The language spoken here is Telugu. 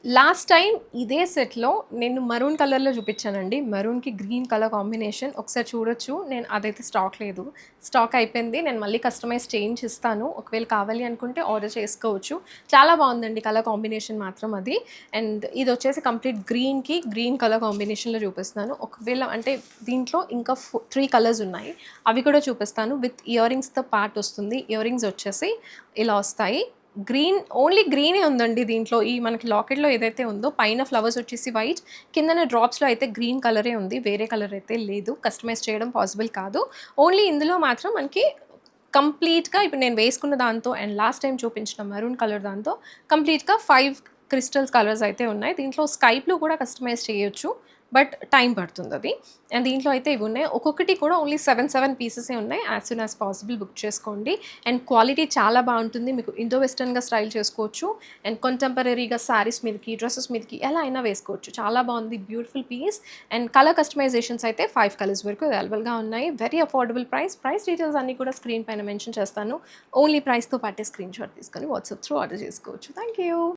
లాస్ట్ టైం ఇదే సెట్‌లో నేను మరూన్ కలర్‌లో చూపించానండి. మరూన్‌కి గ్రీన్ కలర్ కాంబినేషన్ ఒకసారి చూడొచ్చు. నేను అదైతే స్టాక్ లేదు. స్టాక్ అయిపోయింది. నేను మళ్ళీ కస్టమైజ్ చేయించి ఇస్తాను. ఒకవేళ కావాలి అనుకుంటే ఆర్డర్ చేసుకోవచ్చు. చాలా బాగుందండి కలర్ కాంబినేషన్ మాత్రం అది. అండ్ ఇదొచ్చేసి కంప్లీట్ గ్రీన్‌కి గ్రీన్ కలర్ కాంబినేషన్‌లో చూపిస్తున్నాను. ఒకవేళ అంటే దీంట్లో ఇంకా 3 కలర్స్ ఉన్నాయి. అవి కూడా చూపిస్తాను. విత్ ఇయర్ రింగ్స్‌తో పాటు వస్తుంది. ఇయర్ రింగ్స్ వచ్చేసి ఇలా వస్తాయి. గ్రీన్ ఓన్లీ గ్రీనే ఉందండి దీంట్లో. ఈ మనకి లాకెట్‌లో ఏదైతే ఉందో పైన ఫ్లవర్స్ వచ్చేసి వైట్, కిందన డ్రాప్స్‌లో అయితే గ్రీన్ కలరే ఉంది. వేరే కలర్ అయితే లేదు. కస్టమైజ్ చేయడం పాసిబుల్ కాదు. ఓన్లీ ఇందులో మాత్రం మనకి కంప్లీట్‌గా ఇప్పుడు నేను వేసుకున్న దాంతో అండ్ లాస్ట్ టైమ్ చూపించిన మెరూన్ కలర్ దాంతో కంప్లీట్‌గా 5 క్రిస్టల్స్ కలర్స్ అయితే ఉన్నాయి. దీంట్లో స్కై బ్లూ కూడా కస్టమైజ్ చేయొచ్చు. బట్ టైం పడుతుందది. అండ్ దీంట్లో అయితే ఇవి ఉన్నాయి. ఒక్కొక్కటి కూడా ఓన్లీ 7 పీసెసే ఉన్నాయి. As soon as possible book చేసుకోండి. అండ్ క్వాలిటీ చాలా బాగుంటుంది. మీకు ఇండో వెస్టర్న్‌గా స్టైల్ చేసుకోవచ్చు. అండ్ కంటెంపరరీగా శారీస్ మీదకి, డ్రెసెస్ మీదకి ఎలా అయినా వేసుకోవచ్చు. చాలా బాగుంది. Beautiful piece. And colour customisations అయితే 5 కలర్స్ వరకు అవైలబుల్‌గా ఉన్నాయి. Very affordable price. Price details అన్నీ కూడా స్క్రీన్ పైన మెన్షన్ చేస్తాను. ఓన్లీ ప్రైస్‌తో పాటే స్క్రీన్‌షాట్ తీసుకొని వాట్సాప్ త్రూ ఆర్డర్ చేసుకోవచ్చు. Thank you.